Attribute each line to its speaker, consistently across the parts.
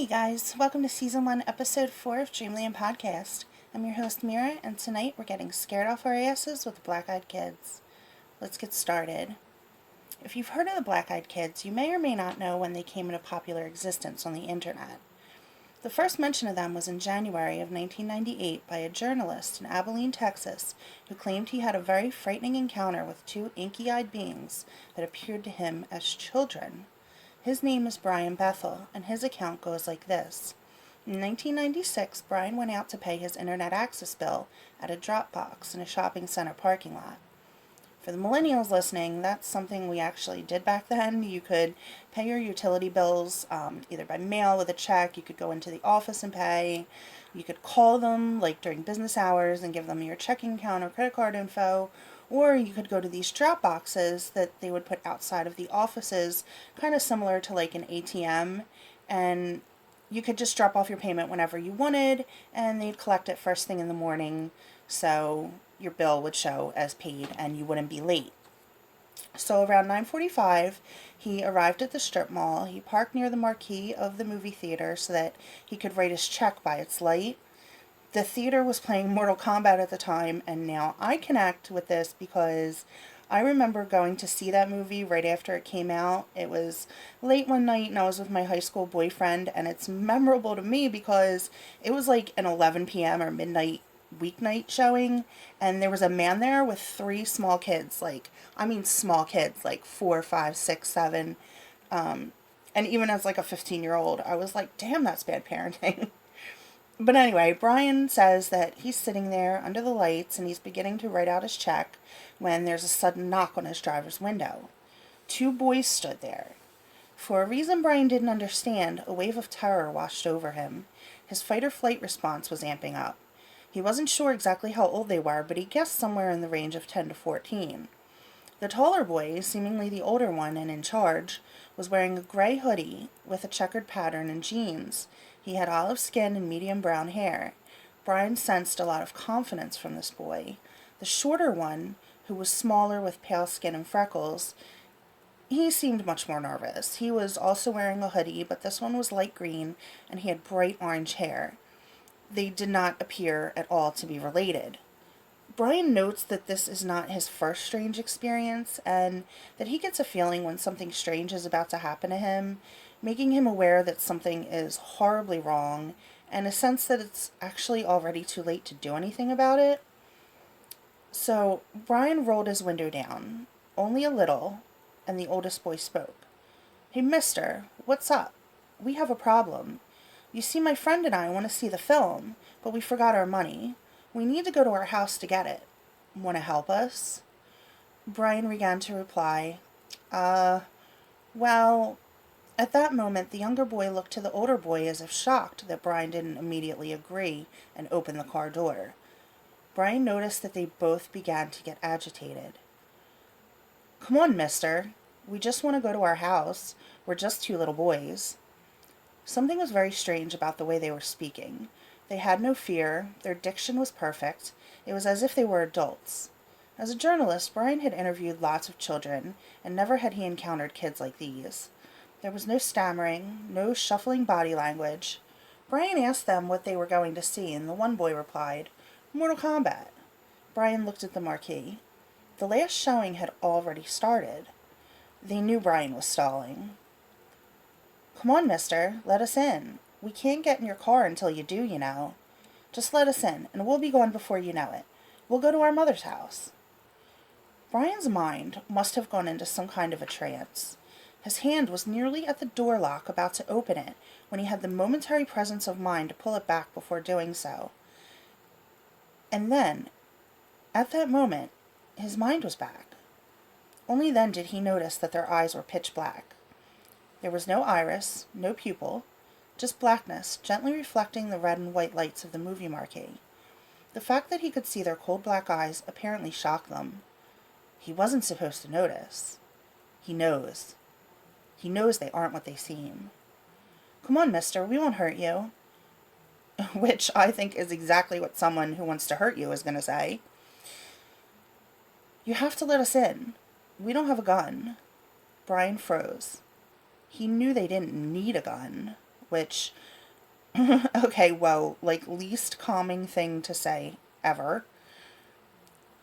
Speaker 1: guys, welcome to Season 1, Episode 4 of Dreamland Podcast. I'm your host Mira, and tonight we're getting scared off our asses with the Black Eyed Kids. Let's get started. If you've heard of the Black Eyed Kids, you may or may not know when they came into popular existence on the internet. The first mention of them was in January of 1998 by a journalist in Abilene, Texas, who claimed he had a very frightening encounter with two inky-eyed beings that appeared to him as children. His name is Brian Bethel, and his account goes like this. In 1996, Brian went out to pay his internet access bill at a drop box in a shopping center parking lot. For the millennials listening, that's something we actually did back then. You could pay your utility bills either by mail with a check, you could go into the office and pay, you could call them like during business hours and give them your checking account or credit card info, or you could go to these drop boxes that they would put outside of the offices, kind of similar to like an ATM, and you could just drop off your payment whenever you wanted, and they'd collect it first thing in the morning, so your bill would show as paid and you wouldn't be late. So around 9:45, he arrived at the strip mall. He parked near the marquee of the movie theater so that he could write his check by its light. The theater was playing Mortal Kombat at the time, and now I connect with this because I remember going to see that movie right after it came out. It was late one night and I was with my high school boyfriend, and it's memorable to me because it was like an 11 p.m. or midnight weeknight showing, and there was a man there with three small kids, small kids, like 4, 5, 6, 7, and even as like a 15-year-old, I was like, damn, that's bad parenting. But anyway, Brian says that he's sitting there under the lights and he's beginning to write out his check when there's a sudden knock on his driver's window. Two boys stood there. For a reason Brian didn't understand, a wave of terror washed over him. His fight-or-flight response was amping up. He wasn't sure exactly how old they were, but he guessed somewhere in the range of 10 to 14. The taller boy, seemingly the older one and in charge, was wearing a gray hoodie with a checkered pattern and jeans. He had olive skin and medium brown hair. Brian sensed a lot of confidence from this boy. The shorter one, who was smaller with pale skin and freckles, he seemed much more nervous. He was also wearing a hoodie, but this one was light green and he had bright orange hair. They did not appear at all to be related. Brian notes that this is not his first strange experience, and that he gets a feeling when something strange is about to happen to him, making him aware that something is horribly wrong, and a sense that it's actually already too late to do anything about it. So Brian rolled his window down, only a little, and the oldest boy spoke. "Hey, mister, what's up? We have a problem. You see, my friend and I want to see the film, but we forgot our money. We need to go to our house to get it. Want to help us?" Brian began to reply, well... At that moment, the younger boy looked to the older boy as if shocked that Brian didn't immediately agree and open the car door. Brian noticed that they both began to get agitated. "Come on, mister. We just want to go to our house. We're just two little boys." Something was very strange about the way they were speaking. They had no fear, their diction was perfect, it was as if they were adults. As a journalist, Brian had interviewed lots of children, and never had he encountered kids like these. There was no stammering, no shuffling body language. Brian asked them what they were going to see, and the one boy replied, "Mortal Kombat." Brian looked at the marquee. The last showing had already started. They knew Brian was stalling. "Come on, mister, let us in. We can't get in your car until you do, you know. Just let us in, and we'll be gone before you know it. We'll go to our mother's house." Brian's mind must have gone into some kind of a trance. His hand was nearly at the door lock, about to open it, when he had the momentary presence of mind to pull it back before doing so. And then, at that moment, his mind was back. Only then did he notice that their eyes were pitch black. There was no iris, no pupil, just blackness, gently reflecting the red and white lights of the movie marquee. The fact that he could see their cold black eyes apparently shocked them. He wasn't supposed to notice. He knows. He knows they aren't what they seem. "Come on, mister, we won't hurt you." Which I think is exactly what someone who wants to hurt you is going to say. "You have to let us in. We don't have a gun." Brian froze. He knew they didn't need a gun, which Okay, well, like, least calming thing to say ever.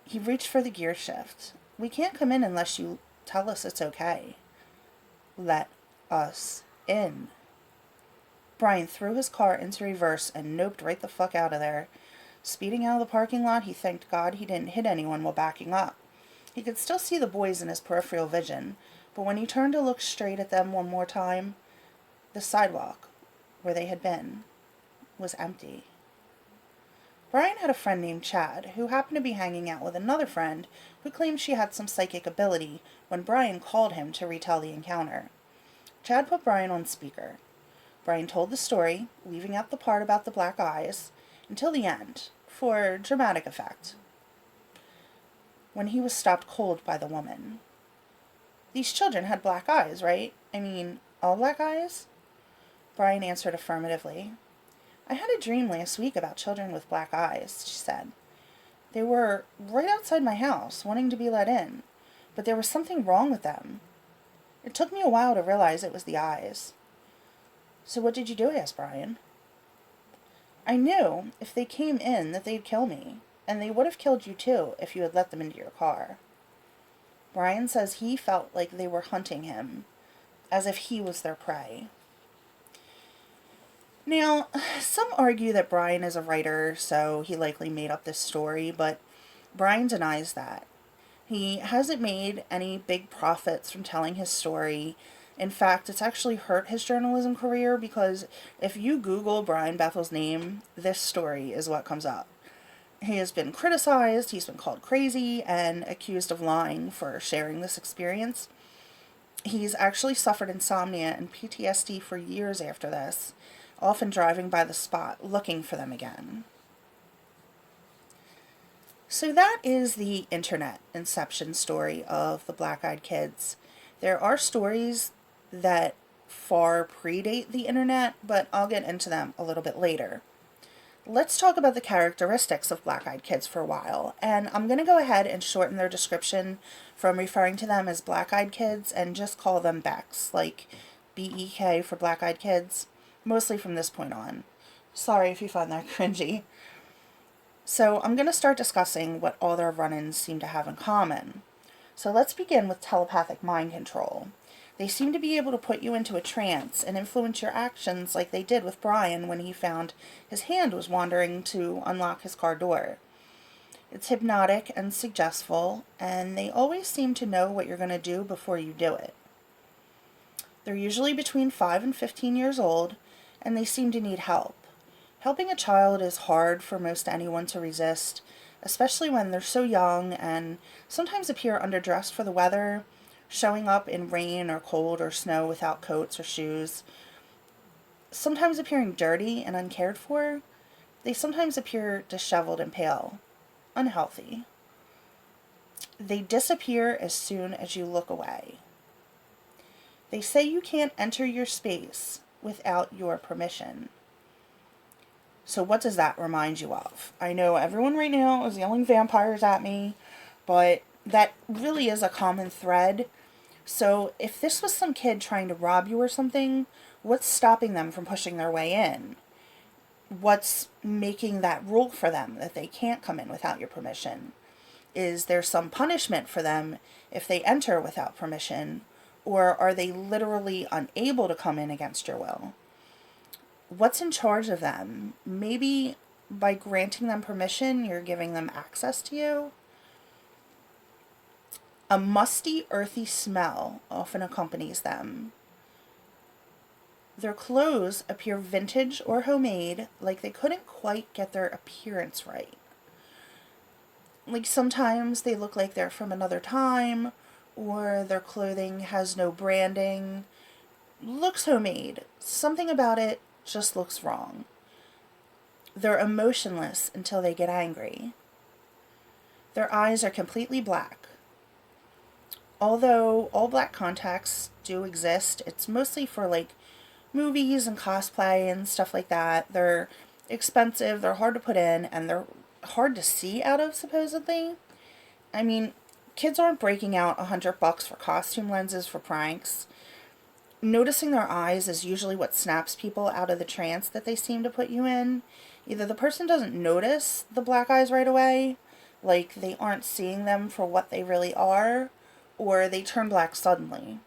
Speaker 1: He reached for the gear shift. We can't come in unless you tell us it's okay. Let us in. Brian threw his car into reverse and noped right the fuck out of there. Speeding out of the parking lot, he thanked God he didn't hit anyone while backing up. He could still see the boys in his peripheral vision, but when he turned to look straight at them one more time, the sidewalk, where they had been, was empty. Brian had a friend named Chad, who happened to be hanging out with another friend who claimed she had some psychic ability when Brian called him to retell the encounter. Chad put Brian on speaker. Brian told the story, leaving out the part about the black eyes, until the end, for dramatic effect. When he was stopped cold by the woman. These children had black eyes, right? I mean, all black eyes? Brian answered affirmatively. I had a dream last week about children with black eyes, she said. They were right outside my house, wanting to be let in, but there was something wrong with them. It took me a while to realize it was the eyes. So what did you do? Asked Brian. I knew if they came in that they'd kill me, and they would have killed you too if you had let them into your car. Brian says he felt like they were hunting him, as if he was their prey. Now, some argue that Brian is a writer, so he likely made up this story, but Brian denies that. He hasn't made any big profits from telling his story. In fact, it's actually hurt his journalism career because if you Google Brian Bethel's name, this story is what comes up. He has been criticized, he's been called crazy, and accused of lying for sharing this experience. He's actually suffered insomnia and PTSD for years after this, often driving by the spot looking for them again. So that is the internet inception story of the Black-Eyed Kids. There are stories that far predate the internet, but I'll get into them a little bit later. Let's talk about the characteristics of Black-Eyed Kids for a while, and I'm going to go ahead and shorten their description from referring to them as Black-Eyed Kids and just call them Becks, like BEK for Black-Eyed Kids, mostly from this point on. Sorry if you find that cringy. So I'm going to start discussing what all their run-ins seem to have in common. So let's begin with telepathic mind control. They seem to be able to put you into a trance and influence your actions like they did with Brian when he found his hand was wandering to unlock his car door. It's hypnotic and suggestible, and they always seem to know what you're going to do before you do it. They're usually between 5 and 15 years old, and they seem to need help. Helping a child is hard for most anyone to resist, especially when they're so young and sometimes appear underdressed for the weather, showing up in rain or cold or snow without coats or shoes. Sometimes appearing dirty and uncared for, they sometimes appear disheveled and pale, unhealthy. They disappear as soon as you look away. They say you can't enter your space without your permission. So what does that remind you of? I know everyone right now is yelling vampires at me, but that really is a common thread. So if this was some kid trying to rob you or something, what's stopping them from pushing their way in? What's making that rule for them that they can't come in without your permission? Is there some punishment for them if they enter without permission? Or are they literally unable to come in against your will? What's in charge of them? Maybe by granting them permission, you're giving them access to you? A musty, earthy smell often accompanies them. Their clothes appear vintage or homemade, like they couldn't quite get their appearance right. Like sometimes they look like they're from another time, or their clothing has no branding. Looks homemade. Something about it just looks wrong. They're emotionless until they get angry. Their eyes are completely black. Although all black contacts do exist, it's mostly for like movies and cosplay and stuff like that. They're expensive, they're hard to put in, and they're hard to see out of, supposedly. I mean, kids aren't breaking out $100 for costume lenses for pranks. Noticing their eyes is usually what snaps people out of the trance that they seem to put you in. Either the person doesn't notice the black eyes right away, like they aren't seeing them for what they really are, or they turn black suddenly.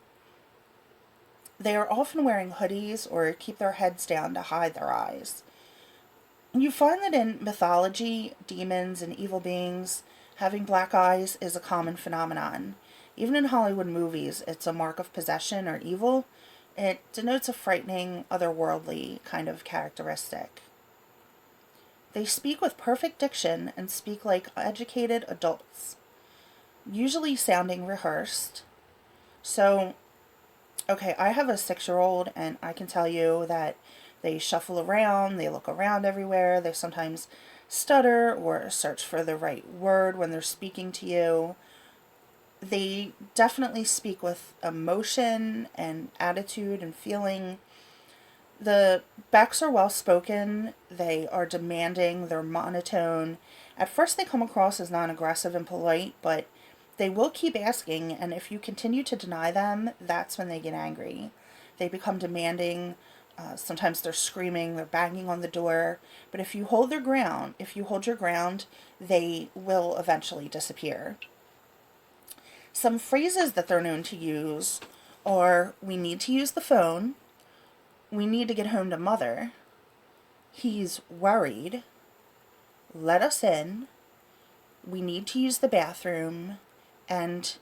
Speaker 1: They are often wearing hoodies or keep their heads down to hide their eyes. You find that in mythology, demons and evil beings having black eyes is a common phenomenon. Even in Hollywood movies, it's a mark of possession or evil. It denotes a frightening, otherworldly kind of characteristic. They speak with perfect diction and speak like educated adults, usually sounding rehearsed. So, okay, I have a 6-year-old, and I can tell you that they shuffle around, they look around everywhere, they sometimes stutter or search for the right word when they're speaking to you. They definitely speak with emotion and attitude and feeling. The Becks are well spoken, they are demanding, they're monotone. At first they come across as non-aggressive and polite, but they will keep asking, and if you continue to deny them, that's when they get angry. They become demanding, sometimes they're screaming, they're banging on the door, but if you hold your ground, they will eventually disappear. Some phrases that they're known to use are, we need to use the phone, we need to get home to mother, he's worried, let us in, we need to use the bathroom, and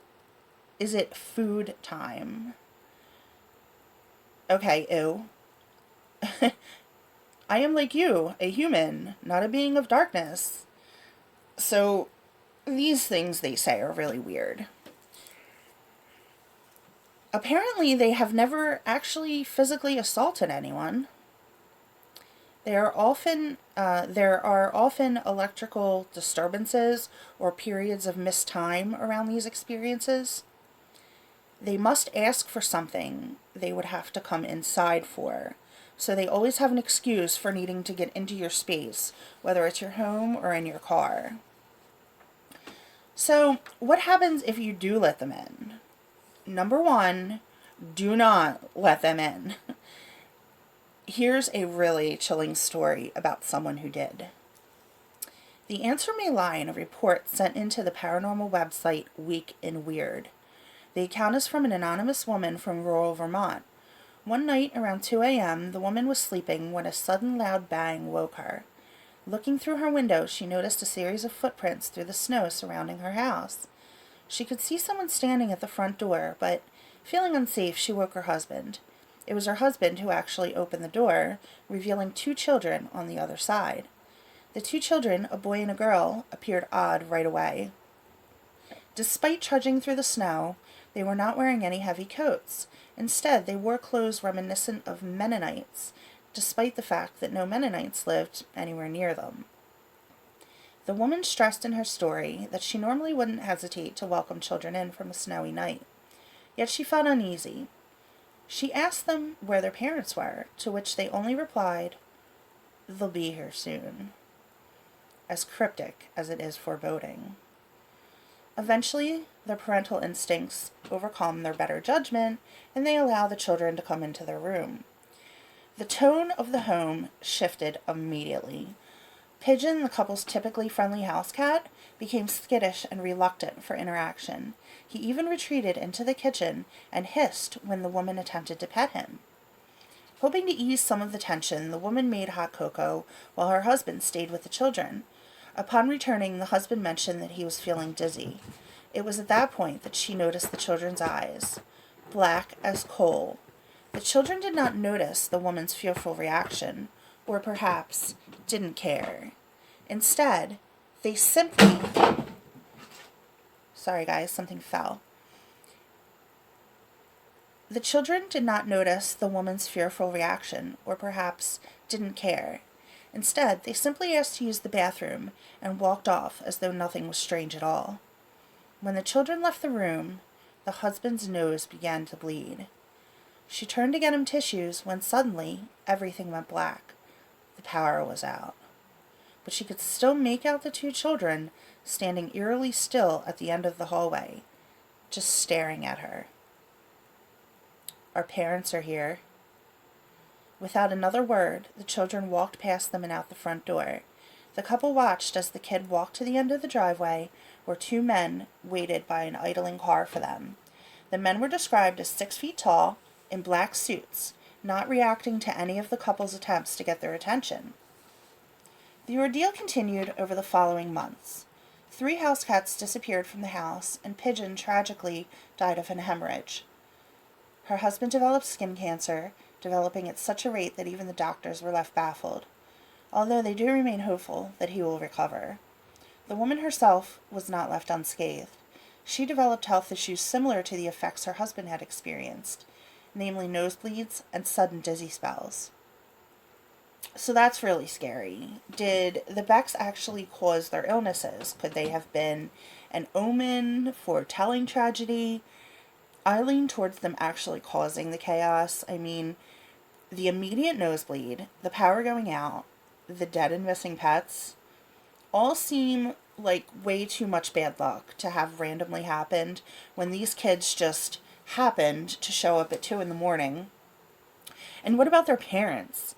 Speaker 1: is it food time? Okay, ew. I am like you, a human, not a being of darkness. So these things they say are really weird. Apparently, they have never actually physically assaulted anyone. There are often electrical disturbances or periods of missed time around these experiences. They must ask for something they would have to come inside for. So they always have an excuse for needing to get into your space, whether it's your home or in your car. So what happens if you do let them in? Number 1, do not let them in. Here's a really chilling story about someone who did. The answer may lie in a report sent into the paranormal website Week in Weird. The account is from an anonymous woman from rural Vermont. One night around 2 a.m., the woman was sleeping when a sudden loud bang woke her. Looking through her window, she noticed a series of footprints through the snow surrounding her house. She could see someone standing at the front door, but feeling unsafe, she woke her husband. It was her husband who actually opened the door, revealing 2 children on the other side. The 2 children, a boy and a girl, appeared odd right away. Despite trudging through the snow, they were not wearing any heavy coats. Instead, they wore clothes reminiscent of Mennonites, despite the fact that no Mennonites lived anywhere near them. The woman stressed in her story that she normally wouldn't hesitate to welcome children in from a snowy night. Yet she felt uneasy. She asked them where their parents were, to which they only replied, "They'll be here soon," as cryptic as it is foreboding. Eventually, their parental instincts overcome their better judgment, and they allow the children to come into their room. The tone of the home shifted immediately. Pigeon, the couple's typically friendly house cat, became skittish and reluctant for interaction. He even retreated into the kitchen and hissed when the woman attempted to pet him. Hoping to ease some of the tension, the woman made hot cocoa while her husband stayed with the children. Upon returning, the husband mentioned that he was feeling dizzy. It was at that point that she noticed the children's eyes, black as coal. The children did not notice the woman's fearful reaction, or perhaps didn't care. Instead, they simply... Sorry guys, something fell. The children did not notice the woman's fearful reaction, or perhaps didn't care. Instead, they simply asked to use the bathroom and walked off as though nothing was strange at all. When the children left the room, the husband's nose began to bleed. She turned to get him tissues when suddenly everything went black. The power was out. But she could still make out the 2 children standing eerily still at the end of the hallway, just staring at her. Our parents are here." Without another word, the children walked past them and out the front door. The couple watched as the kid walked to the end of the driveway where two men waited by an idling car for them. The men were described as 6 feet tall, in black suits, not reacting to any of the couple's attempts to get their attention. The ordeal continued over the following months. 3 house cats disappeared from the house, and Pigeon tragically died of an hemorrhage. Her husband developed skin cancer, developing at such a rate that even the doctors were left baffled, although they do remain hopeful that he will recover. The woman herself was not left unscathed. She developed health issues similar to the effects her husband had experienced, namely nosebleeds and sudden dizzy spells. So that's really scary. Did the Becks actually cause their illnesses? Could they have been an omen, foretelling tragedy? I lean towards them actually causing the chaos. I mean, the immediate nosebleed, the power going out, the dead and missing pets, all seem like way too much bad luck to have randomly happened when these kids just happened to show up at 2 in the morning. And what about their parents?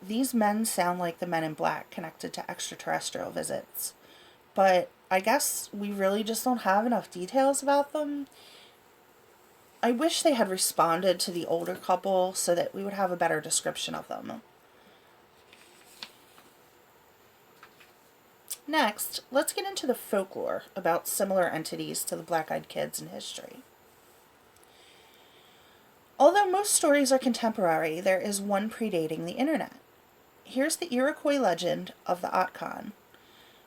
Speaker 1: These men sound like the men in black connected to extraterrestrial visits. But I guess we really just don't have enough details about them. I wish they had responded to the older couple so that we would have a better description of them. Next, let's get into the folklore about similar entities to the black-eyed kids in history. Although most stories are contemporary, there is one predating the internet. Here's the Iroquois legend of the Otcon.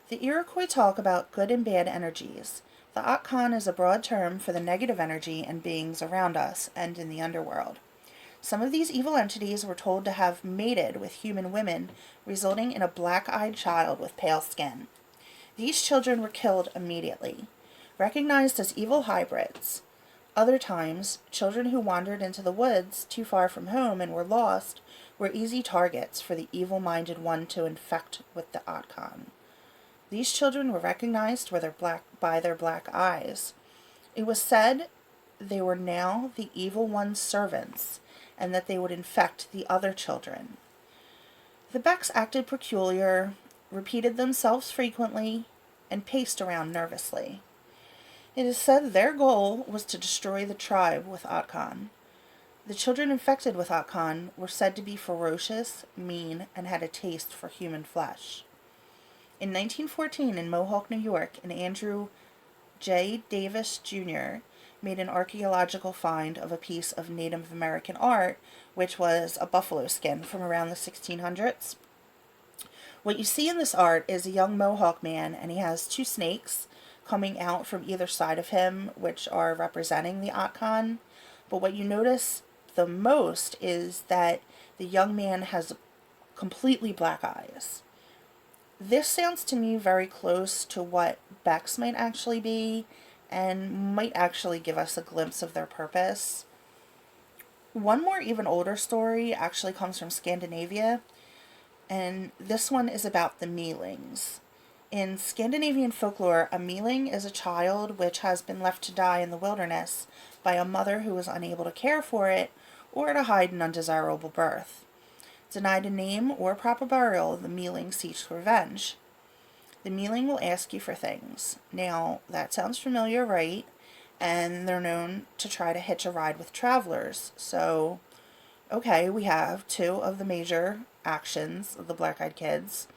Speaker 1: The Iroquois talk about good and bad energies. The Otcon is a broad term for the negative energy and beings around us and in the underworld. Some of these evil entities were told to have mated with human women, resulting in a black-eyed child with pale skin. These children were killed immediately, recognized as evil hybrids. Other times, children who wandered into the woods too far from home and were lost were easy targets for the evil-minded one to infect with the Otcon. These children were recognized by their black eyes. It was said they were now the evil one's servants, and that they would infect the other children. The Becks acted peculiar, repeated themselves frequently, and paced around nervously. It is said their goal was to destroy the tribe with Otcon. The children infected with Otcon were said to be ferocious, mean, and had a taste for human flesh. In 1914, in Mohawk, New York, an Andrew J. Davis, Jr. made an archaeological find of a piece of Native American art, which was a buffalo skin from around the 1600s. What you see in this art is a young Mohawk man, and he has 2 snakes coming out from either side of him, which are representing the Otcon. But what you notice the most is that the young man has completely black eyes. This sounds to me very close to what Becks might actually be, and might actually give us a glimpse of their purpose. One more even older story actually comes from Scandinavia, and this one is about the mealings. In Scandinavian folklore, a mealing is a child which has been left to die in the wilderness by a mother who was unable to care for it or to hide an undesirable birth. Denied a name or proper burial, the mealing seeks revenge. The mealing will ask you for things. Now, that sounds familiar, right? And they're known to try to hitch a ride with travelers. So, okay, we have 2 of the major actions of the black-eyed kids.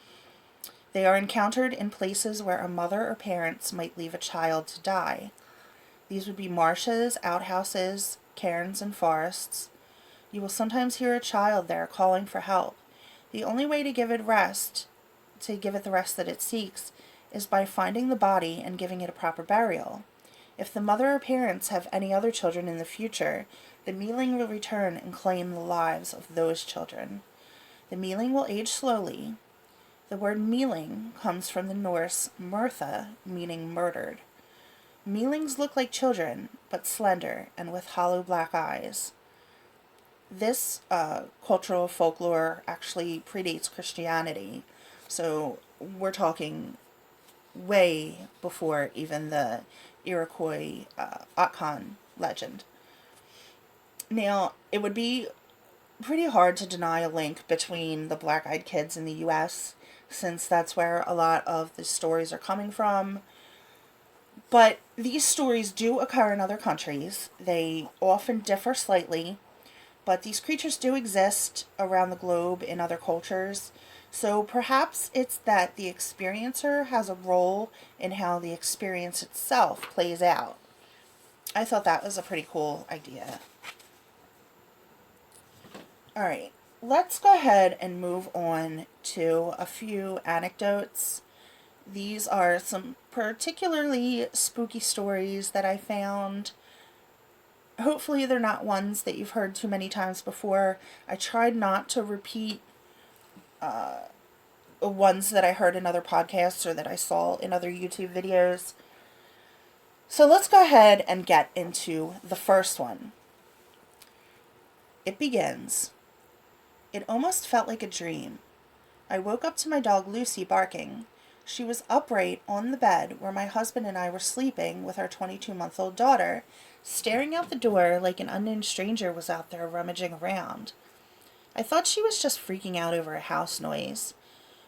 Speaker 1: They are encountered in places where a mother or parents might leave a child to die. These would be marshes, outhouses, cairns, and forests. You will sometimes hear a child there calling for help. The only way to give it the rest that it seeks, is by finding the body and giving it a proper burial. If the mother or parents have any other children in the future, the mealing will return and claim the lives of those children. The mealing will age slowly. The word mealing comes from the Norse Murtha, meaning murdered. Mealings look like children, but slender and with hollow black eyes. This cultural folklore actually predates Christianity, so we're talking way before even the Iroquois Otcon legend. Now, it would be pretty hard to deny a link between the Black Eyed Kids in the US, since that's where a lot of the stories are coming from. But these stories do occur in other countries. They often differ slightly, but these creatures do exist around the globe in other cultures. So perhaps it's that the experiencer has a role in how the experience itself plays out. I thought that was a pretty cool idea. Alright, let's go ahead and move on to a few anecdotes. These are some particularly spooky stories that I found. Hopefully they're not ones that you've heard too many times before. I tried not to repeat ones that I heard in other podcasts or that I saw in other YouTube videos. So let's go ahead and get into the first one. It begins. It almost felt like a dream. I woke up to my dog Lucy barking. She was upright on the bed where my husband and I were sleeping with our 22-month-old daughter, staring out the door like an unknown stranger was out there rummaging around. I thought she was just freaking out over a house noise.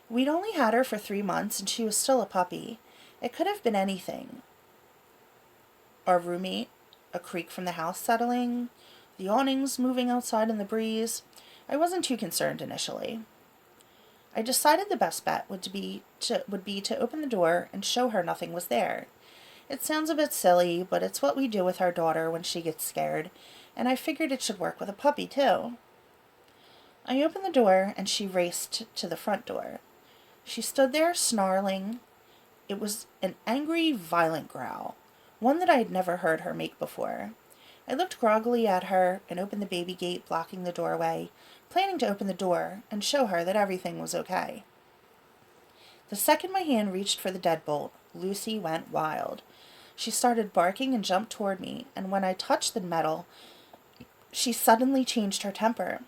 Speaker 1: We'd only had her for 3 months and she was still a puppy. It could have been anything. Our roommate, a creak from the house settling, the awnings moving outside in the breeze. I wasn't too concerned initially. I decided the best bet would be to open the door and show her nothing was there. It sounds a bit silly, but it's what we do with our daughter when she gets scared, and I figured it should work with a puppy too. I opened the door and she raced to the front door. She stood there snarling. It was an angry, violent growl, one that I had never heard her make before. I looked groggily at her and opened the baby gate blocking the doorway, planning to open the door and show her that everything was okay. The second my hand reached for the deadbolt, Lucy went wild. She started barking and jumped toward me, and when I touched the metal, she suddenly changed her temper.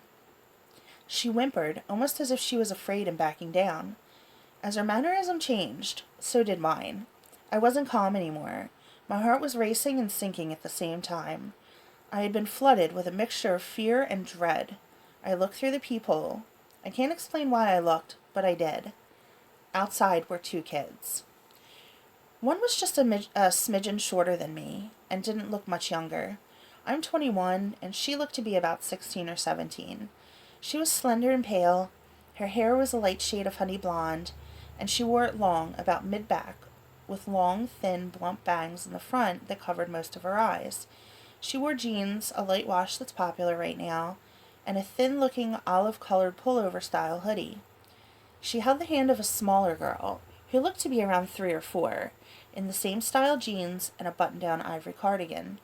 Speaker 1: She whimpered, almost as if she was afraid and backing down. As her mannerism changed, so did mine. I wasn't calm anymore. My heart was racing and sinking at the same time. I had been flooded with a mixture of fear and dread. I looked through the peephole. I can't explain why I looked, but I did. Outside were 2 kids. One was just a smidgen shorter than me, and didn't look much younger. I'm 21, and she looked to be about 16 or 17. She was slender and pale. Her hair was a light shade of honey blonde, and she wore it long, about mid-back, with long, thin, blunt bangs in the front that covered most of her eyes. She wore jeans, a light wash that's popular right now, and a thin-looking olive-colored pullover-style hoodie. She held the hand of a smaller girl, who looked to be around 3 or 4, in the same style jeans and a button-down ivory cardigan.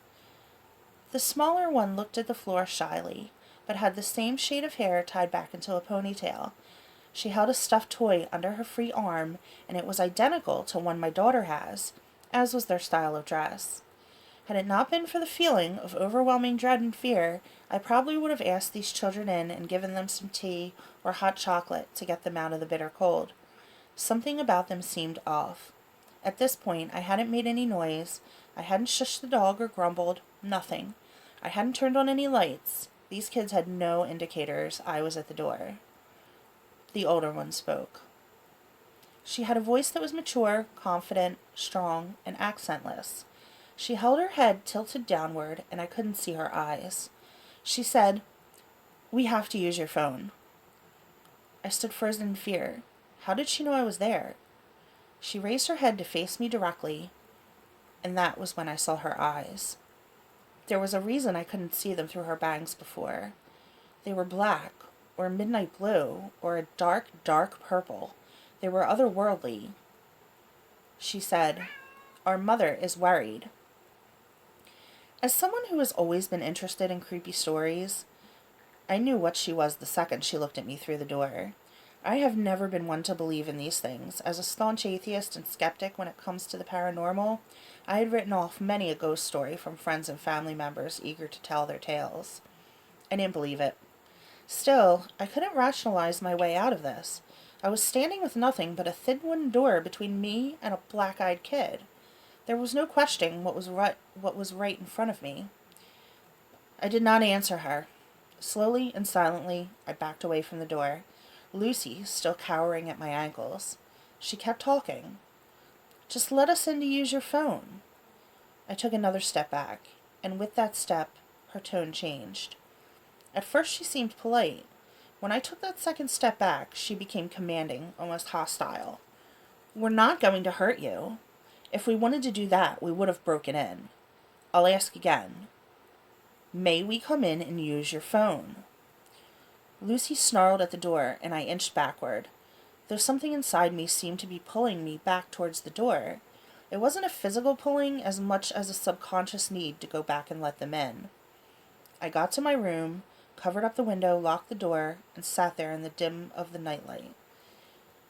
Speaker 1: The smaller one looked at the floor shyly, but had the same shade of hair tied back into a ponytail. She held a stuffed toy under her free arm, and it was identical to one my daughter has, as was their style of dress. Had it not been for the feeling of overwhelming dread and fear, I probably would have asked these children in and given them some tea or hot chocolate to get them out of the bitter cold. Something about them seemed off. At this point, I hadn't made any noise. I hadn't shushed the dog or grumbled. Nothing. I hadn't turned on any lights. These kids had no indicators I was at the door. The older one spoke. She had a voice that was mature, confident, strong, and accentless. She held her head tilted downward, and I couldn't see her eyes. She said, "We have to use your phone." I stood frozen in fear. How did she know I was there? She raised her head to face me directly, and that was when I saw her eyes. There was a reason I couldn't see them through her bangs before. They were black, or midnight blue, or a dark, dark purple. They were otherworldly. She said, "Our mother is worried." As someone who has always been interested in creepy stories, I knew what she was the second she looked at me through the door. I have never been one to believe in these things. As a staunch atheist and skeptic when it comes to the paranormal, I had written off many a ghost story from friends and family members eager to tell their tales. I didn't believe it. Still, I couldn't rationalize my way out of this. I was standing with nothing but a thin wooden door between me and a black-eyed kid. There was no questioning what was right in front of me. I did not answer her. Slowly and silently, I backed away from the door, Lucy still cowering at my ankles. She kept talking. "Just let us in to use your phone." I took another step back, and with that step, her tone changed. At first she seemed polite. When I took that second step back, she became commanding, almost hostile. "We're not going to hurt you. If we wanted to do that, we would have broken in. I'll ask again. May we come in and use your phone?" Lucy snarled at the door, and I inched backward, though something inside me seemed to be pulling me back towards the door. It wasn't a physical pulling as much as a subconscious need to go back and let them in. I got to my room, covered up the window, locked the door, and sat there in the dim of the nightlight.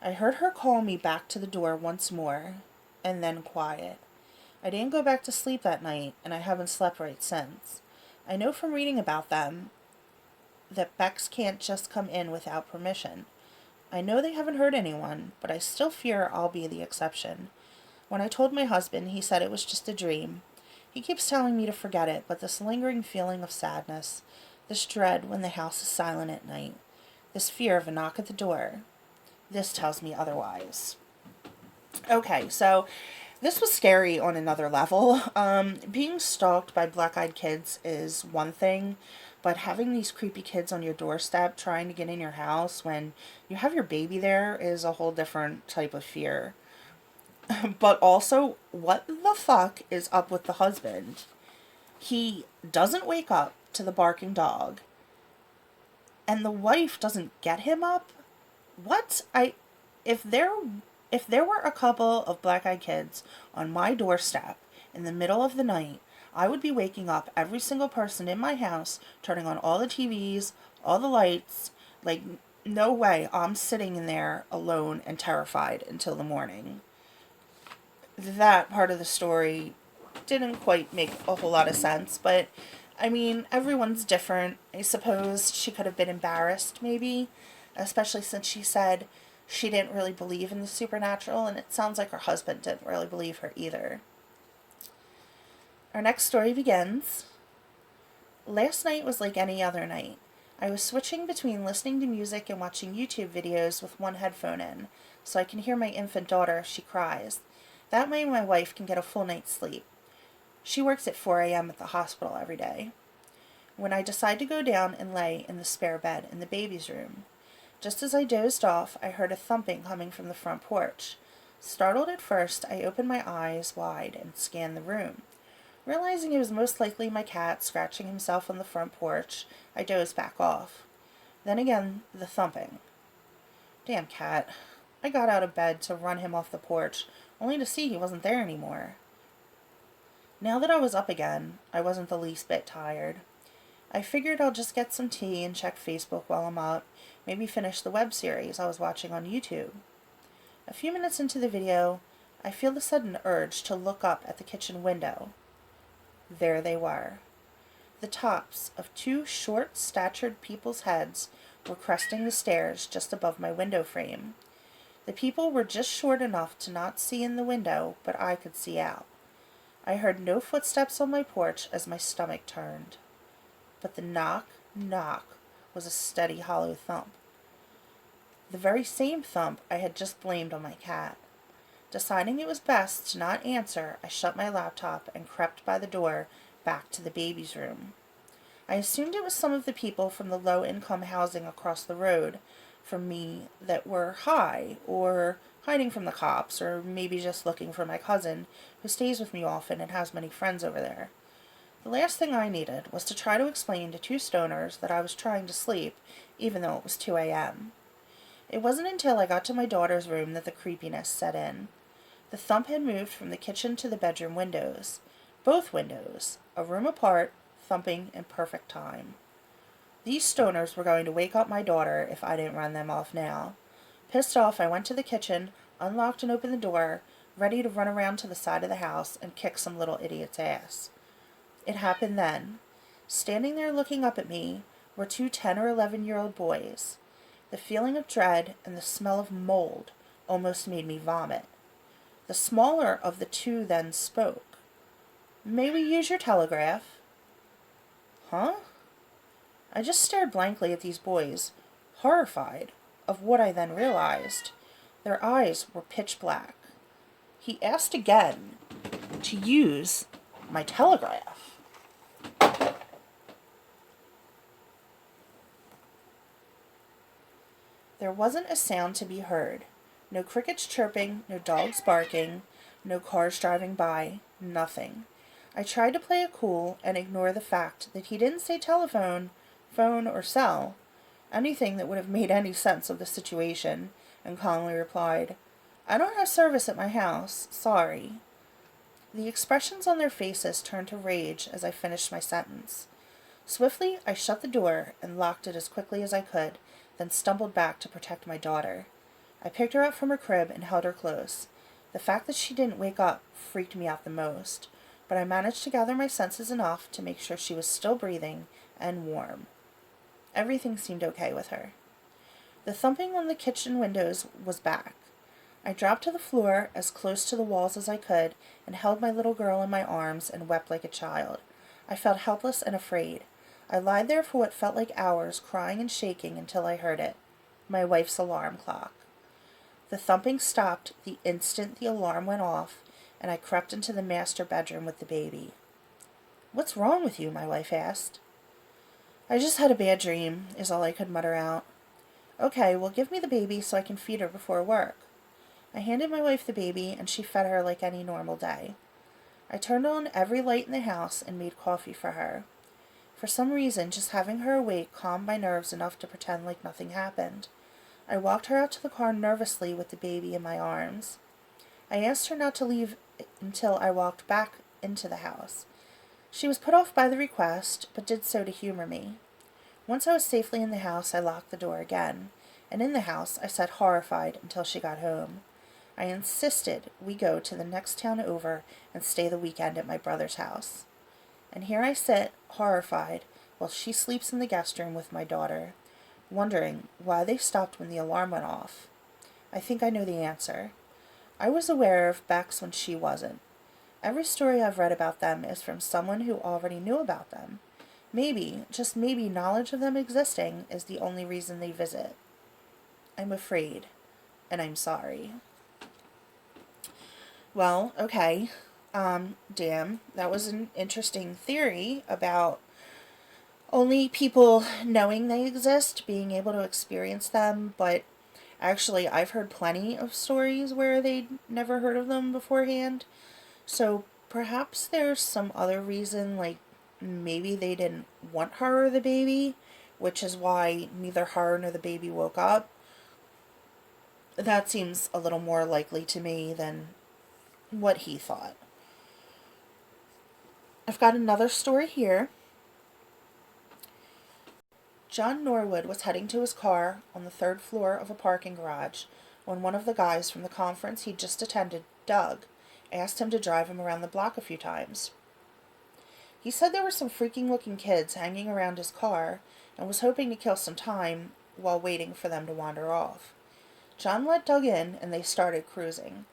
Speaker 1: I heard her call me back to the door once more, and then quiet. I didn't go back to sleep that night, and I haven't slept right since. I know from reading about them that Becks can't just come in without permission. I know they haven't hurt anyone, but I still fear I'll be the exception. When I told my husband, he said it was just a dream. He keeps telling me to forget it, but this lingering feeling of sadness, this dread when the house is silent at night, this fear of a knock at the door, this tells me otherwise. Okay, so this was scary on another level. Being stalked by black-eyed kids is one thing, but having these creepy kids on your doorstep trying to get in your house when you have your baby there is a whole different type of fear. But also, what the fuck is up with the husband? He doesn't wake up to the barking dog, and the wife doesn't get him up? What? If there were a couple of black-eyed kids on my doorstep in the middle of the night, I would be waking up every single person in my house, turning on all the TVs, all the lights. Like, no way I'm sitting in there alone and terrified until the morning. That part of the story didn't quite make a whole lot of sense, but, I mean, everyone's different. I suppose she could have been embarrassed, maybe, especially since she said she didn't really believe in the supernatural, and it sounds like her husband didn't really believe her either. Our next story begins. Last night was like any other night. I was switching between listening to music and watching YouTube videos with one headphone in, so I can hear my infant daughter if she cries. That way my wife can get a full night's sleep. She works at 4 a.m. at the hospital every day. When I decide to go down and lay in the spare bed in the baby's room, just as I dozed off, I heard a thumping coming from the front porch. Startled at first, I opened my eyes wide and scanned the room. Realizing it was most likely my cat scratching himself on the front porch, I dozed back off. Then again, the thumping. Damn cat. I got out of bed to run him off the porch, only to see he wasn't there anymore. Now that I was up again, I wasn't the least bit tired. I figured I'll just get some tea and check Facebook while I'm up, maybe finish the web series I was watching on YouTube. A few minutes into the video, I feel the sudden urge to look up at the kitchen window. There they were. The tops of two short-statured people's heads were cresting the stairs just above my window frame. The people were just short enough to not see in the window, but I could see out. I heard no footsteps on my porch as my stomach turned. But the knock, knock was a steady, hollow thump. The very same thump I had just blamed on my cat. Deciding it was best to not answer, I shut my laptop and crept by the door back to the baby's room. I assumed it was some of the people from the low-income housing across the road from me that were high, or hiding from the cops, or maybe just looking for my cousin, who stays with me often and has many friends over there. The last thing I needed was to try to explain to two stoners that I was trying to sleep, even though it was 2 a.m. It wasn't until I got to my daughter's room that the creepiness set in. The thump had moved from the kitchen to the bedroom windows. Both windows, a room apart, thumping in perfect time. These stoners were going to wake up my daughter if I didn't run them off now. Pissed off, I went to the kitchen, unlocked and opened the door, ready to run around to the side of the house and kick some little idiot's ass. It happened then. Standing there looking up at me were two 10 or 11-year-old boys. The feeling of dread and the smell of mold almost made me vomit. The smaller of the two then spoke. "May we use your telegraph?" Huh? I just stared blankly at these boys, horrified of what I then realized. Their eyes were pitch black. He asked again to use my telegraph. There wasn't a sound to be heard. No crickets chirping, no dogs barking, no cars driving by, nothing. I tried to play it cool and ignore the fact that he didn't say telephone, phone, or cell, anything that would have made any sense of the situation, and calmly replied, "I don't have service at my house, sorry." The expressions on their faces turned to rage as I finished my sentence. Swiftly, I shut the door and locked it as quickly as I could, then stumbled back to protect my daughter. I picked her up from her crib and held her close. The fact that she didn't wake up freaked me out the most, but I managed to gather my senses enough to make sure she was still breathing and warm. Everything seemed okay with her. The thumping on the kitchen windows was back. I dropped to the floor as close to the walls as I could and held my little girl in my arms and wept like a child. I felt helpless and afraid. I lied there for what felt like hours, crying and shaking until I heard it. My wife's alarm clock. The thumping stopped the instant the alarm went off, and I crept into the master bedroom with the baby. "What's wrong with you?" my wife asked. "I just had a bad dream," is all I could mutter out. "Okay, well, give me the baby so I can feed her before work." I handed my wife the baby, and she fed her like any normal day. I turned on every light in the house and made coffee for her. For some reason, just having her awake calmed my nerves enough to pretend like nothing happened. I walked her out to the car nervously with the baby in my arms. I asked her not to leave until I walked back into the house. She was put off by the request, but did so to humor me. Once I was safely in the house, I locked the door again, and in the house I sat horrified until she got home. I insisted we go to the next town over and stay the weekend at my brother's house. And here I sit, horrified, while she sleeps in the guest room with my daughter, wondering why they stopped when the alarm went off. I think I know the answer. I was aware of Bex when she wasn't. Every story I've read about them is from someone who already knew about them. Maybe, just maybe, knowledge of them existing is the only reason they visit. I'm afraid, and I'm sorry. Well, okay. Damn, that was an interesting theory about only people knowing they exist, being able to experience them, but actually I've heard plenty of stories where they'd never heard of them beforehand. So perhaps there's some other reason, like maybe they didn't want her or the baby, which is why neither her nor the baby woke up. That seems a little more likely to me than what he thought. I've got another story here. John Norwood was heading to his car on the third floor of a parking garage when one of the guys from the conference he'd just attended, Doug, asked him to drive him around the block a few times. He said there were some freaking looking kids hanging around his car and was hoping to kill some time while waiting for them to wander off. John let Doug in and they started cruising.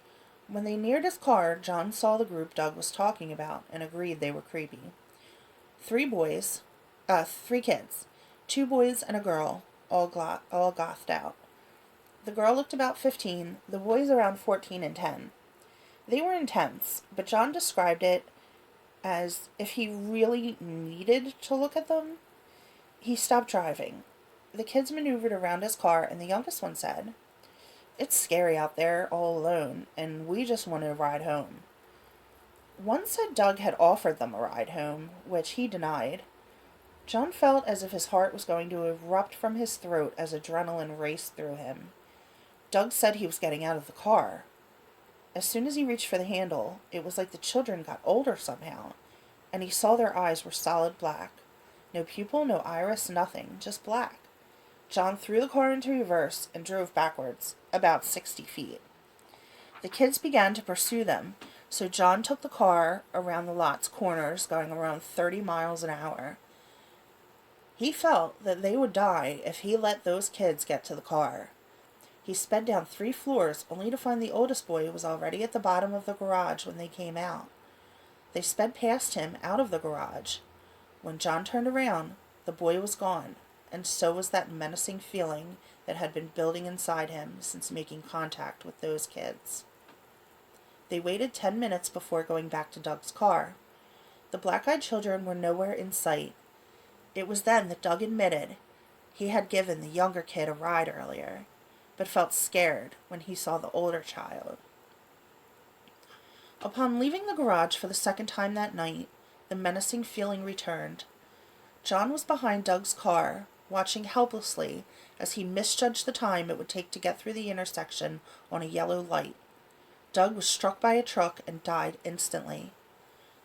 Speaker 1: When they neared his car, John saw the group Doug was talking about and agreed they were creepy. Three kids, 2 boys and a girl, all gothed out. The girl looked about 15, the boys around 14 and 10. They were intense, but John described it as if he really needed to look at them. He stopped driving. The kids maneuvered around his car, and the youngest one said, "It's scary out there, all alone, and we just wanted a ride home." One said Doug had offered them a ride home, which he denied. John felt as if his heart was going to erupt from his throat as adrenaline raced through him. Doug said he was getting out of the car. As soon as he reached for the handle, it was like the children got older somehow, and he saw their eyes were solid black. No pupil, no iris, nothing, just black. John threw the car into reverse and drove backwards, about 60 feet. The kids began to pursue them, so John took the car around the lot's corners, going around 30 miles an hour. He felt that they would die if he let those kids get to the car. He sped down 3 floors, only to find the oldest boy was already at the bottom of the garage when they came out. They sped past him out of the garage. When John turned around, the boy was gone, and so was that menacing feeling that had been building inside him since making contact with those kids. They waited 10 minutes before going back to Doug's car. The black-eyed children were nowhere in sight. It was then that Doug admitted he had given the younger kid a ride earlier, but felt scared when he saw the older child. Upon leaving the garage for the second time that night, the menacing feeling returned. John was behind Doug's car, watching helplessly as he misjudged the time it would take to get through the intersection on a yellow light. Doug was struck by a truck and died instantly.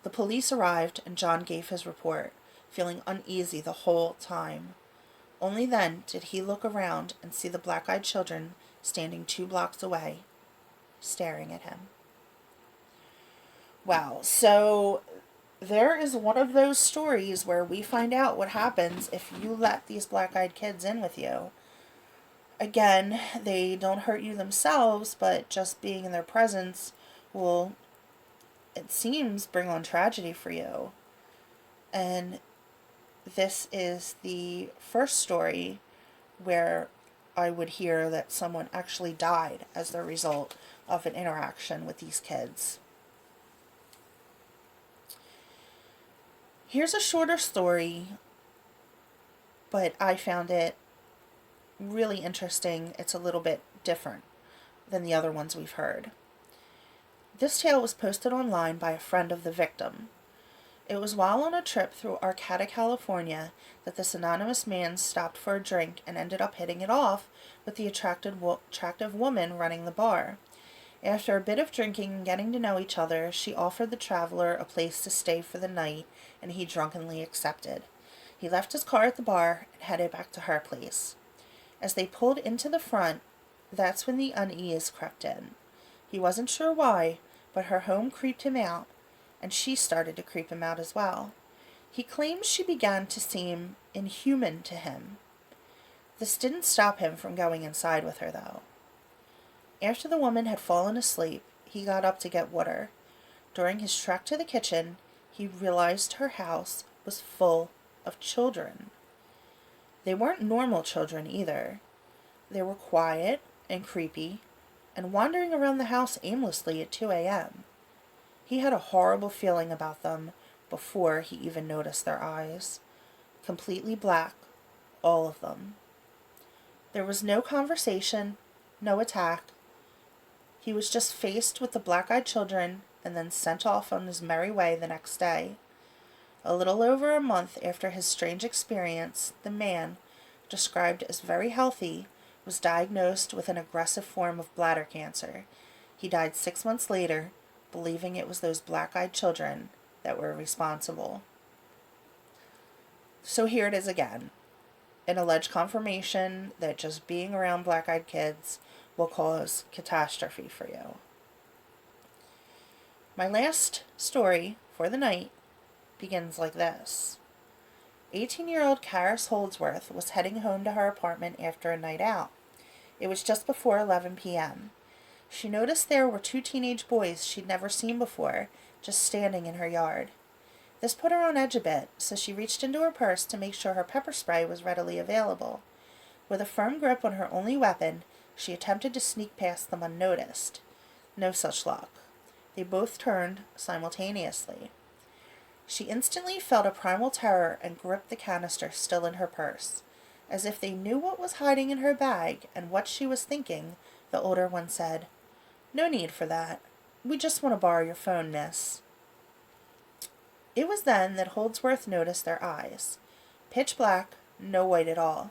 Speaker 1: The police arrived and John gave his report, feeling uneasy the whole time. Only then did he look around and see the black-eyed children standing 2 blocks away, staring at him. Wow, so there is one of those stories where we find out what happens if you let these black-eyed kids in with you. Again, they don't hurt you themselves, but just being in their presence will, it seems, bring on tragedy for you. And this is the first story where I would hear that someone actually died as the result of an interaction with these kids. Here's a shorter story, but I found it really interesting. It's a little bit different than the other ones we've heard. This tale was posted online by a friend of the victim. It was while on a trip through Arcata, California, that this anonymous man stopped for a drink and ended up hitting it off with the attractive woman running the bar. After a bit of drinking and getting to know each other, she offered the traveler a place to stay for the night, and he drunkenly accepted. He left his car at the bar and headed back to her place. As they pulled into the front, that's when the unease crept in. He wasn't sure why, but her home creeped him out, and she started to creep him out as well. He claims she began to seem inhuman to him. This didn't stop him from going inside with her, though. After the woman had fallen asleep, he got up to get water. During his trek to the kitchen, he realized her house was full of children. They weren't normal children either. They were quiet and creepy and wandering around the house aimlessly at 2 a.m. He had a horrible feeling about them before he even noticed their eyes. Completely black, all of them. There was no conversation, no attack. He was just faced with the black-eyed children and then sent off on his merry way the next day. A little over a month after his strange experience, the man, described as very healthy, was diagnosed with an aggressive form of bladder cancer. He died 6 months later, believing it was those black-eyed children that were responsible. So here it is again, an alleged confirmation that just being around black-eyed kids will cause catastrophe for you. My last story for the night begins like this. 18-year-old Karis Holdsworth was heading home to her apartment after a night out. It was just before 11 p.m. She noticed there were 2 teenage boys she'd never seen before, just standing in her yard. This put her on edge a bit, so she reached into her purse to make sure her pepper spray was readily available. With a firm grip on her only weapon, she attempted to sneak past them unnoticed. No such luck. They both turned simultaneously. She instantly felt a primal terror and gripped the canister still in her purse. As if they knew what was hiding in her bag and what she was thinking, the older one said, "No need for that. We just want to borrow your phone, miss." It was then that Holdsworth noticed their eyes. Pitch black, no white at all.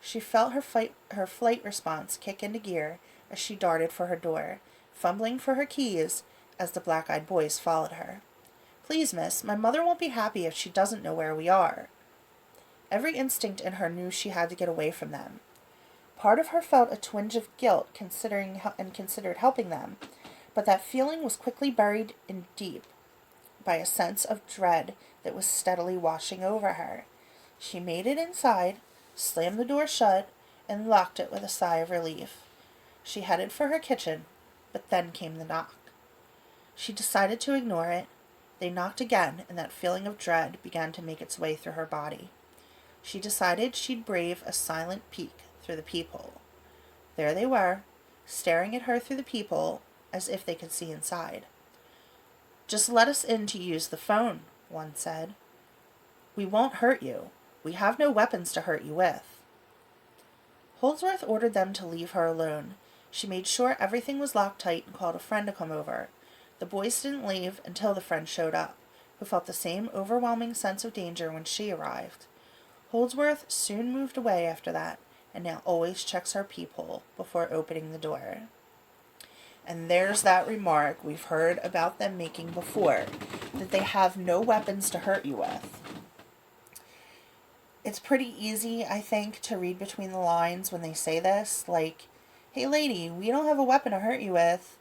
Speaker 1: She felt her flight response kick into gear as she darted for her door, fumbling for her keys as the black-eyed boys followed her. "Please, miss, my mother won't be happy if she doesn't know where we are." Every instinct in her knew she had to get away from them. Part of her felt a twinge of guilt considered helping them, but that feeling was quickly buried in deep by a sense of dread that was steadily washing over her. She made it inside, slammed the door shut, and locked it with a sigh of relief. She headed for her kitchen, but then came the knock. She decided to ignore it, They knocked again, and that feeling of dread began to make its way through her body. She decided she'd brave a silent peek through the peephole. There they were, staring at her through the peephole as if they could see inside. "Just let us in to use the phone," one said. "We won't hurt you. We have no weapons to hurt you with." Holdsworth ordered them to leave her alone. She made sure everything was locked tight and called a friend to come over. The boys didn't leave until the friend showed up, who felt the same overwhelming sense of danger when she arrived. Holdsworth soon moved away after that, and now always checks her peephole before opening the door. And there's that remark we've heard about them making before, that they have no weapons to hurt you with. It's pretty easy, I think, to read between the lines when they say this, like, "Hey lady, we don't have a weapon to hurt you with,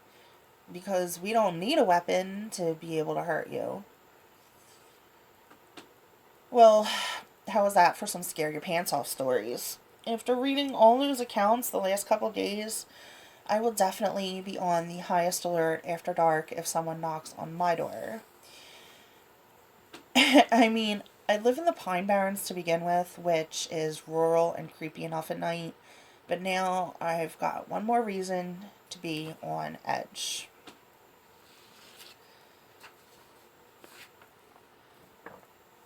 Speaker 1: because we don't need a weapon to be able to hurt you." Well, how was that for some scare your pants off stories? After reading all those accounts the last couple days, I will definitely be on the highest alert after dark if someone knocks on my door. I mean, I live in the Pine Barrens to begin with, which is rural and creepy enough at night, but now I've got one more reason to be on edge.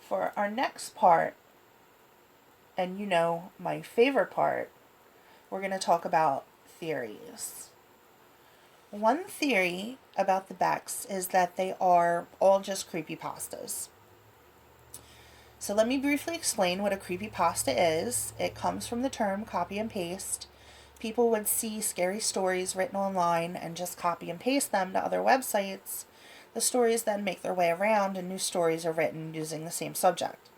Speaker 1: For our next part, and you know, my favorite part, we're going to talk about theories. One theory about the Becks is that they are all just creepypastas. So let me briefly explain what a creepypasta is. It comes from the term copy and paste. People would see scary stories written online and just copy and paste them to other websites. The stories then make their way around and new stories are written using the same subject.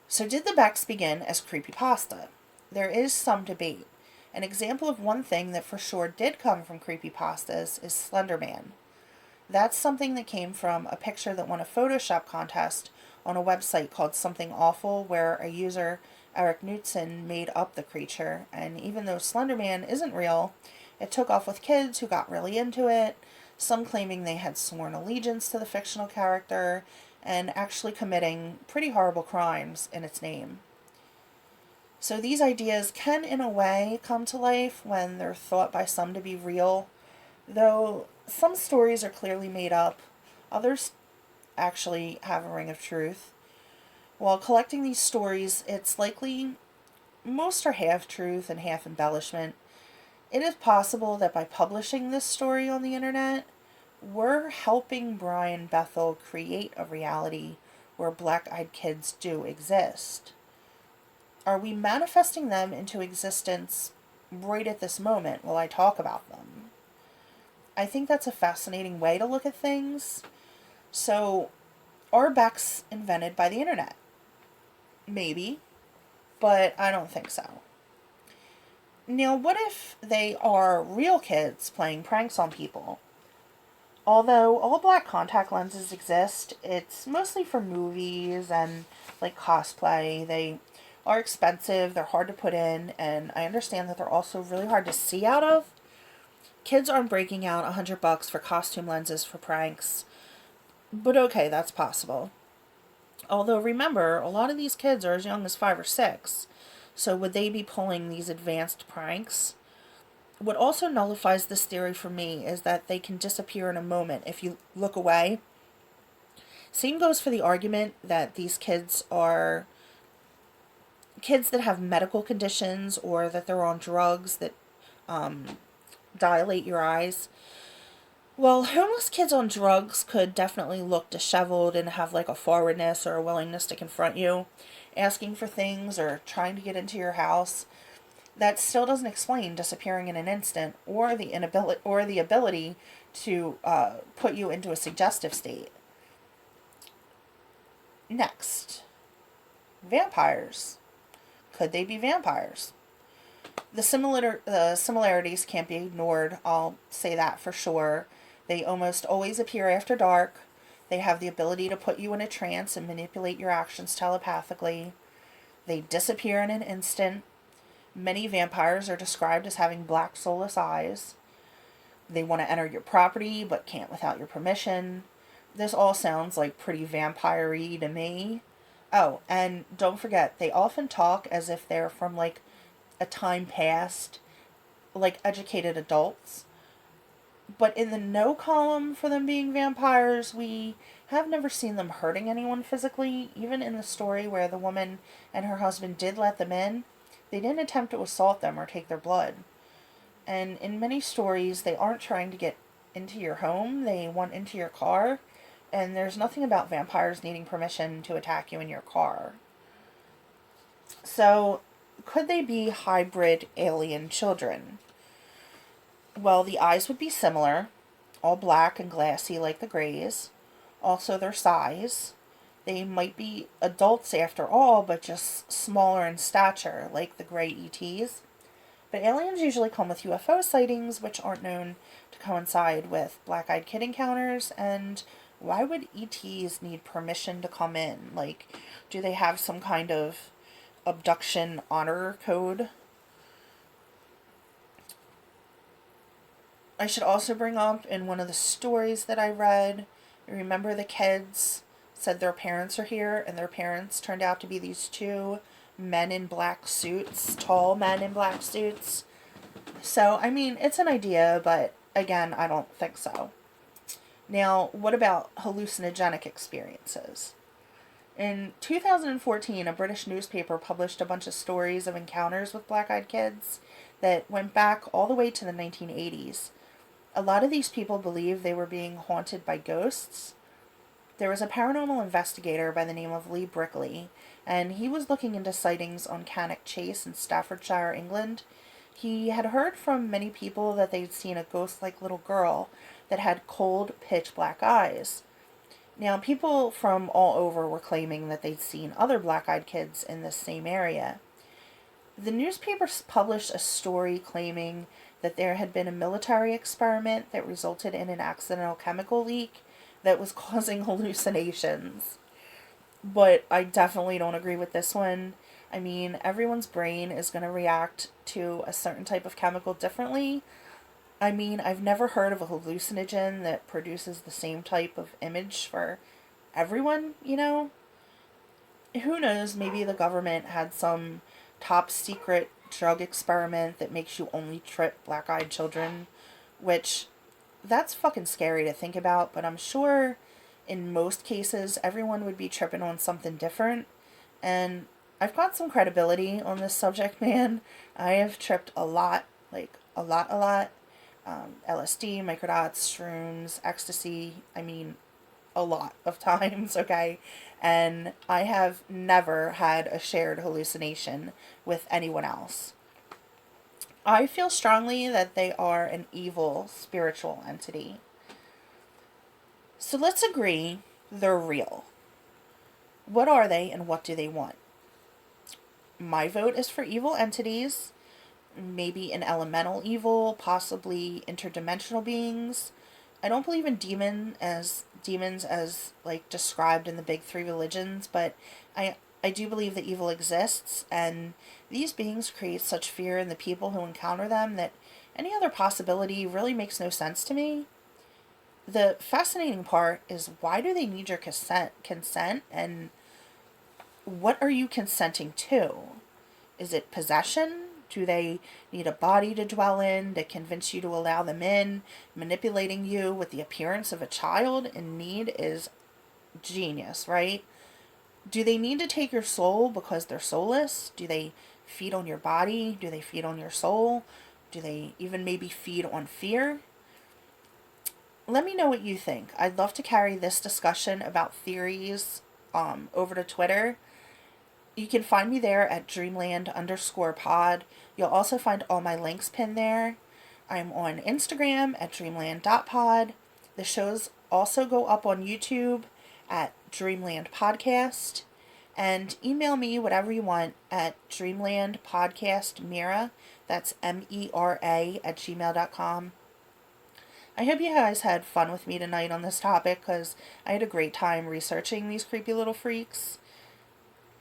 Speaker 1: So did the Becks begin as creepypasta? There is some debate. An example of one thing that for sure did come from creepypastas is Slender Man. That's something that came from a picture that won a Photoshop contest on a website called Something Awful, where a user, Eric Knudsen, made up the creature. And even though Slender Man isn't real, it took off with kids who got really into it, some claiming they had sworn allegiance to the fictional character, and actually committing pretty horrible crimes in its name. So these ideas can, in a way, come to life when they're thought by some to be real, though some stories are clearly made up, others actually have a ring of truth. While collecting these stories, it's likely most are half truth and half embellishment. It is possible that by publishing this story on the internet, we're helping Brian Bethel create a reality where black-eyed kids do exist. Are we manifesting them into existence right at this moment while I talk about them? I think that's a fascinating way to look at things. So, are Becks invented by the internet? Maybe, but I don't think so. Now, what if they are real kids playing pranks on people? Although all black contact lenses exist, it's mostly for movies and like cosplay. They are expensive, they're hard to put in, and I understand that they're also really hard to see out of. Kids aren't breaking out $100 for costume lenses for pranks. But okay, that's possible. Although remember, a lot of these kids are as young as 5 or 6. So would they be pulling these advanced pranks? What also nullifies this theory for me is that they can disappear in a moment if you look away. Same goes for the argument that these kids are kids that have medical conditions or that they're on drugs that dilate your eyes. Well, homeless kids on drugs could definitely look disheveled and have like a forwardness or a willingness to confront you, asking for things or trying to get into your house. That still doesn't explain disappearing in an instant or the ability to put you into a suggestive state. Next, vampires. Could they be vampires? The similarities can't be ignored. I'll say that for sure. They almost always appear after dark. They have the ability to put you in a trance and manipulate your actions telepathically. They disappear in an instant. Many vampires are described as having black soulless eyes. They want to enter your property but can't without your permission. This all sounds like pretty vampire-y to me. Oh, and don't forget, they often talk as if they're from like a time past, like educated adults. But in the no column for them being vampires, we have never seen them hurting anyone physically. Even in the story where the woman and her husband did let them in, they didn't attempt to assault them or take their blood. And in many stories, they aren't trying to get into your home, they want into your car. And there's nothing about vampires needing permission to attack you in your car. So, could they be hybrid alien children? Well, the eyes would be similar, all black and glassy like the Greys. Also, their size. They might be adults after all, but just smaller in stature, like the Grey ETs. But aliens usually come with UFO sightings, which aren't known to coincide with black-eyed kid encounters. And why would ETs need permission to come in? Like, do they have some kind of abduction honor code? I should also bring up, in one of the stories that I read, remember the kids said their parents are here, and their parents turned out to be these two men in black suits, tall men in black suits. So, I mean, it's an idea, but again, I don't think so. Now, what about hallucinogenic experiences? In 2014, a British newspaper published a bunch of stories of encounters with black-eyed kids that went back all the way to the 1980s. A lot of these people believed they were being haunted by ghosts. There was a paranormal investigator by the name of Lee Brickley, and he was looking into sightings on Cannock Chase in Staffordshire, England. He had heard from many people that they'd seen a ghost-like little girl that had cold, pitch-black eyes. Now, people from all over were claiming that they'd seen other black-eyed kids in this same area. The newspapers published a story claiming that there had been a military experiment that resulted in an accidental chemical leak that was causing hallucinations. But I definitely don't agree with this one. I mean, everyone's brain is going to react to a certain type of chemical differently. I mean, I've never heard of a hallucinogen that produces the same type of image for everyone, you know? Who knows, maybe the government had some top secret drug experiment that makes you only trip black-eyed children, which, that's fucking scary to think about, but I'm sure in most cases everyone would be tripping on something different. And I've got some credibility on this subject, man. I have tripped a lot, like a lot. LSD, microdots, shrooms, ecstasy, I mean, a lot of times, okay? And I have never had a shared hallucination with anyone else. I feel strongly that they are an evil spiritual entity. So let's agree they're real. What are they and what do they want? My vote is for evil entities, maybe an elemental evil, possibly interdimensional beings. I don't believe in demons as like described in the big three religions, but I do believe that evil exists, and these beings create such fear in the people who encounter them that any other possibility really makes no sense to me. The fascinating part is, why do they need your consent, and what are you consenting to? Is it possession? Do they need a body to dwell in to convince you to allow them in? Manipulating you with the appearance of a child in need is genius, right? Do they need to take your soul because they're soulless? Do they feed on your body? Do they feed on your soul? Do they even maybe feed on fear? Let me know what you think. I'd love to carry this discussion about theories over to Twitter. You can find me there at dreamland_pod. You'll also find all my links pinned there. I'm on Instagram at dreamland.pod. The shows also go up on YouTube at Dreamland Podcast. And email me whatever you want at dreamlandpodcastmira, that's MERA @gmail.com. I hope you guys had fun with me tonight on this topic, because I had a great time researching these creepy little freaks.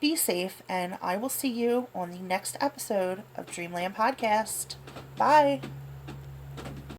Speaker 1: Be safe, and I will see you on the next episode of Dreamland Podcast. Bye!